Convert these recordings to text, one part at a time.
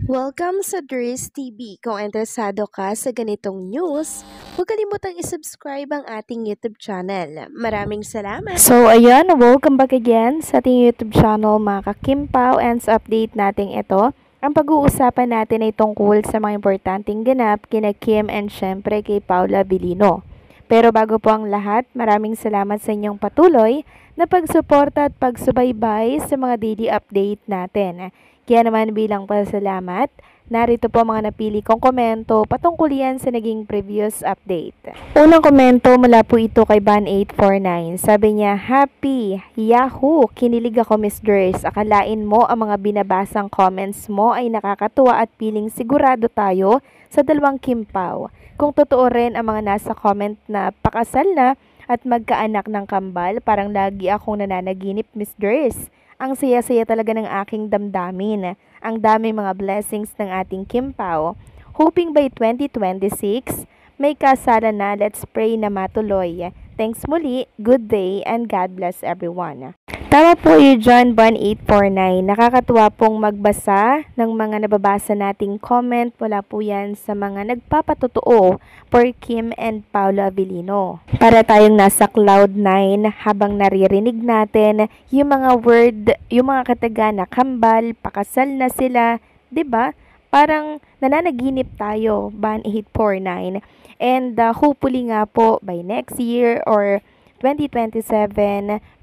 Welcome sa Dries TV. Kung interesado ka sa ganitong news, huwag kalimutang isubscribe ang ating YouTube channel. Maraming salamat! So, ayan, welcome back again sa ating YouTube channel mga ka-Kimpaw, and sa update natin ito, ang pag-uusapan natin ay tungkol sa mga importanteng ganap kina Kim and syempre kay Paula Abilino. Pero bago po ang lahat, maraming salamat sa inyong patuloy na pagsuporta at pagsubaybay sa mga daily update natin. Kaya naman bilang pasalamat, narito po mga napili kong komento patungkol yan sa naging previous update. Unang komento mula po ito kay Ban849. Sabi niya, Happy! Yahoo! Kinilig ako, Miss Dries. Akalain mo ang mga binabasang comments mo ay nakakatuwa at piling sigurado tayo sa dalawang Kimpaw. Kung totoo rin ang mga nasa comment na pakasal na at magkaanak ng kambal, parang lagi akong nananaginip, Miss Dries. Ang saya-saya talaga ng aking damdamin. Ang dami mga blessings ng ating Kimpaw. Hoping by 2026, may kasalan na. Let's pray na matuloy. Thanks muli, good day, and God bless everyone. Tama po yung John Bon 849. Nakakatuwa pong magbasa ng mga nababasa nating comment. Wala po yan sa mga nagpapatotoo for Kim and Paula Abilino. Para tayong nasa cloud 9 habang naririnig natin yung mga word, yung mga kataga na kambal, pakasal na sila, 'di ba? Parang nananaginip tayo, Ban 849. And hopefully nga po by next year or 2027,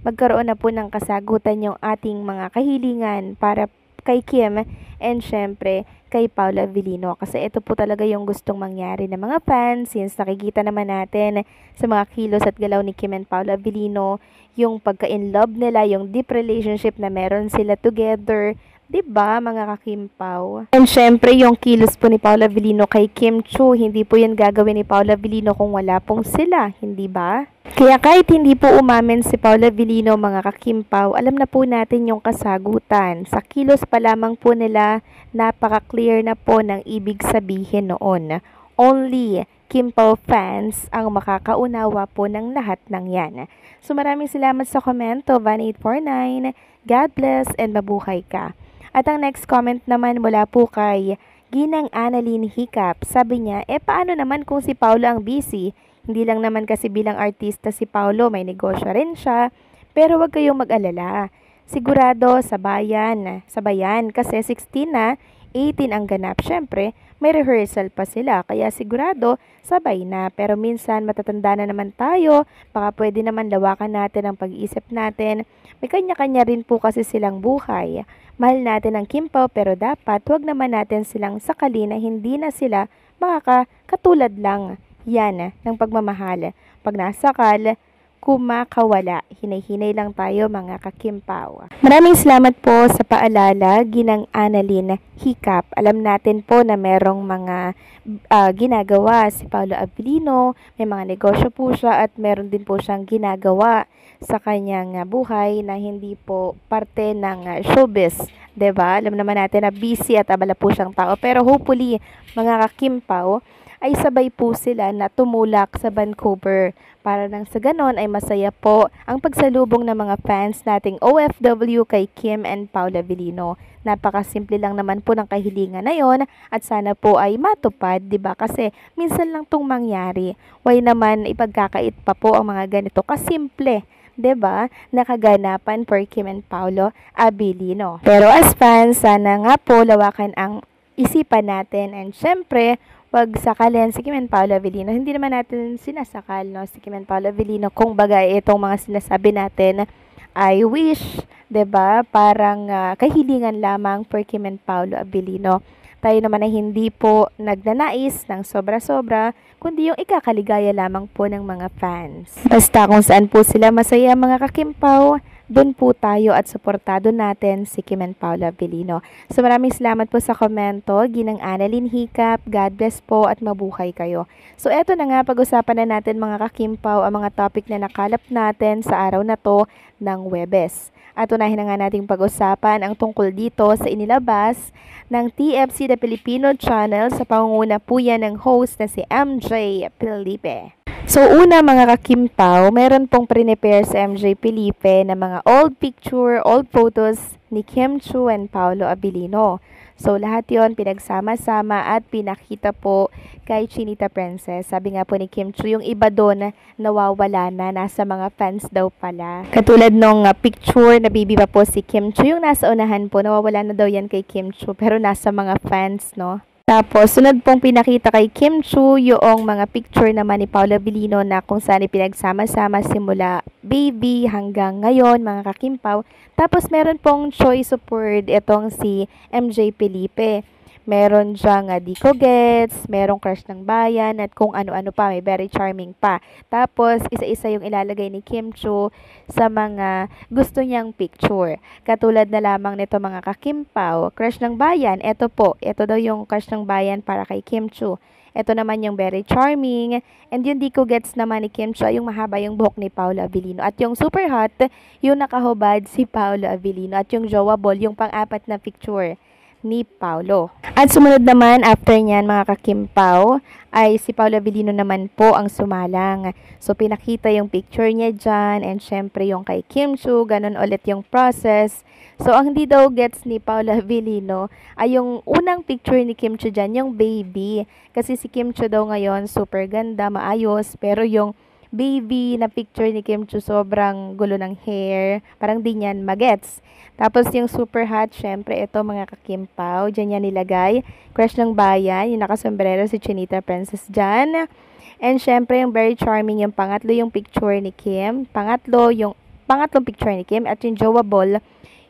magkaroon na po ng kasagutan yung ating mga kahilingan para kay Kim and syempre kay Paula Abilino. Kasi ito po talaga yung gustong mangyari ng mga fans, since nakikita naman natin sa mga kilos at galaw ni Kim and Paula Abilino, yung pagka-in-love nila, yung deep relationship na meron sila together. Diba, mga kakimpaw? And syempre, yung kilos po ni Paula Abilino kay Kim Chiu, hindi po yan gagawin ni Paula Abilino kung wala pong sila, hindi ba? Kaya kahit hindi po umamin si Paula Abilino, mga kakimpaw, alam na po natin yung kasagutan. Sa kilos pa lamang po nila, napaka-clear na po ng ibig sabihin noon. Only Kimpaw fans ang makakaunawa po ng lahat ng yan. So maraming salamat sa komento, Van849. God bless and mabuhay ka. At ang next comment naman mula po kay Ginang Annalyn Hiccup. Sabi niya, paano naman kung si Paulo ang busy? Hindi lang naman kasi bilang artista si Paulo, may negosyo rin siya. Pero wag kayong mag-alala. Sigurado sabayan kasi 16 na, 18 ang ganap. Syempre, may rehearsal pa sila. Kaya sigurado, sabay na. Pero minsan matatanda na naman tayo. Baka pwede naman lawakan natin ang pag-iisip natin. May kanya-kanya rin po kasi silang buhay. Mahal natin ang Kimpaw pero dapat wag naman natin silang sakali na hindi na sila makakatulad lang yan ng pagmamahal. Pag nasakal, kumakawala. Hinay-hinay lang tayo mga kakimpaw. Maraming salamat po sa paalala, Ginang Annalyn Hiccup. Alam natin po na merong mga ginagawa si Paula Abilino, may mga negosyo po siya at meron din po siyang ginagawa sa kanyang buhay na hindi po parte ng showbiz. 'Di ba? Alam naman natin na busy at abala po siyang tao. Pero hopefully, mga kakimpaw, ay sabay po sila na tumulak sa Vancouver para nang sa ganon ay masaya po ang pagsalubong ng mga fans nating OFW kay Kim and Paula Abilino. Napakasimple lang naman po ng kahilingan na yon at sana po ay matupad, 'di ba? Kasi minsan lang tong mangyari. Why naman ipagkakait pa po ang mga ganito kasimple, 'di ba? Nakaganapan for Kim and Paula Abilino. Pero as fans, sana nga po lawakan ang isipan natin and syempre wag sakalin si Kim and Paula Abilino. Hindi naman natin sinasakal, no, si Kim and Paula Abilino. Kung bagay itong mga sinasabi natin ay wish, 'di ba? Parang kahilingan lamang for Kim and Paula Abilino. Tayo naman ay hindi po nagnanais ng sobra-sobra, kundi yung ikakaligaya lamang po ng mga fans. Basta kung saan po sila masaya, mga kakimpaw, doon po tayo at suportado natin si Kim and Paula Abilino. So maraming salamat po sa komento, Ginang Annalyn Hiccup. God bless po at mabuhay kayo. So eto na nga, pag-usapan na natin mga kakimpaw ang mga topic na nakalap natin sa araw na to ng Huwebes. At unahin na nga nating pag-usapan ang tungkol dito sa inilabas ng TFC The Filipino Channel sa pangunguna po yan ng host na si MJ Felipe. So una mga kakimpaw, meron pong prepare sa MJ Felipe na mga old picture, old photos ni Kim Chiu and Paolo Abilino. So lahat yon pinagsama-sama at pinakita po kay Chinita Princess. Sabi nga po ni Kim Chu, yung iba doon nawawala na, nasa mga fans daw pala. Katulad nung picture na baby pa po si Kim Chu, yung nasa unahan po, nawawala na daw yan kay Kim Chu, pero nasa mga fans, no? Tapos, sunod pong pinakita kay Kim Chu yung mga picture naman ni Paula Avellino na kung saan pinagsama-sama simula baby hanggang ngayon, mga kakimpaw. Tapos, meron pong choice of word itong si MJ Felipe. Meron diyang di ko gets, merong crush ng bayan, at kung ano-ano pa, may very charming pa. Tapos, isa-isa yung ilalagay ni Kim Chu sa mga gusto niyang picture. Katulad na lamang nito mga kakimpaw, crush ng bayan, eto po, eto daw yung crush ng bayan para kay Kim Chu. Ito naman yung very charming, and yung di ko gets naman ni Kim Chu ay yung mahaba yung buhok ni Paula Avellino. At yung super hot, yung nakahubad si Paula Avellino. At yung jowa ball, yung pang-apat na picture ni Paulo. At sumunod naman, after nyan mga kakimpaw, ay si Paula Avellino naman po ang sumalang. So, pinakita yung picture niya dyan, and syempre yung kay Kim Chu, ganun ulit yung process. So, ang hindi daw gets ni Paula Avellino ay yung unang picture ni Kim Chu dyan, yung baby. Kasi si Kim Chu daw ngayon, super ganda, maayos, pero yung baby na picture ni Kim Chu sobrang gulo ng hair, parang di niyan magets. Tapos yung super hot, syempre ito mga kakimpaw, dyan yan nilagay. Crush ng bayan, yung nakasombrero si Chinita Princess dyan. And syempre yung very charming yung pangatlo yung picture ni Kim. Pangatlong picture ni Kim. At yung jowa ball,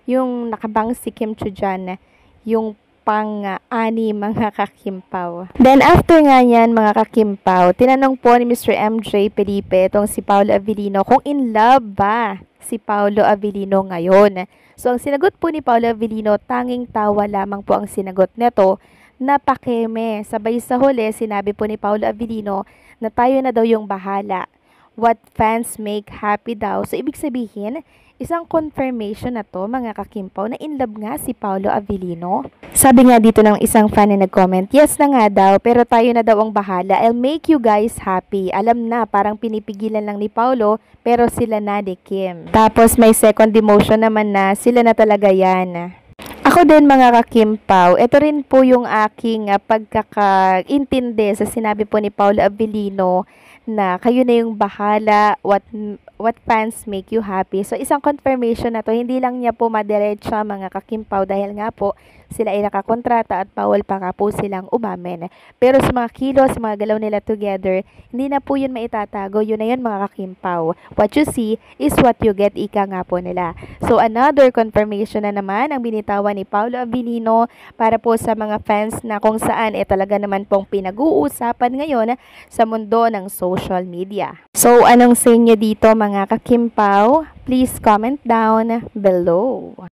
yung nakabang si Kim Chu dyan, yung pang-ani mga kakimpaw. Then after nga yan mga kakimpaw, tinanong po ni Mr. MJ Felipe itong si Paula Avellino kung in love ba si Paolo Avellino ngayon. So ang sinagot po ni Paula Avellino, tanging tawa lamang po ang sinagot nito, napakeme. Sabay sa huli, sinabi po ni Paula Avellino na tayo na daw yung bahala. What fans make happy daw. So ibig sabihin, isang confirmation na to mga kakimpaw na in love nga si Paolo Avellino. Sabi nga dito ng isang fan na nag-comment, yes na nga daw, pero tayo na daw ang bahala. I'll make you guys happy. Alam na, parang pinipigilan lang ni Paolo, pero sila na ni Kim. Tapos may second emotion naman na sila na talaga yan. Ako din mga kakimpaw, ito rin po yung aking pagkakaintindi sa sinabi po ni Paolo Avellino na kayo na yung bahala, what fans make you happy. So isang confirmation na to, hindi lang niya po madiretsa mga kakimpaw dahil nga po sila ay nakakontrata at bawal pa nga po silang umamin. Pero sa mga kilos, mga galaw nila together, hindi na po yun maitatago. Yun na yun mga kakimpaw. What you see is what you get, ika nga po nila. So another confirmation na naman ang binitawan ni Paolo Avellino para po sa mga fans na kung saan talaga naman pong pinag-uusapan ngayon sa mundo ng social media. So anong say nyo dito mga kakimpaw? Please comment down below.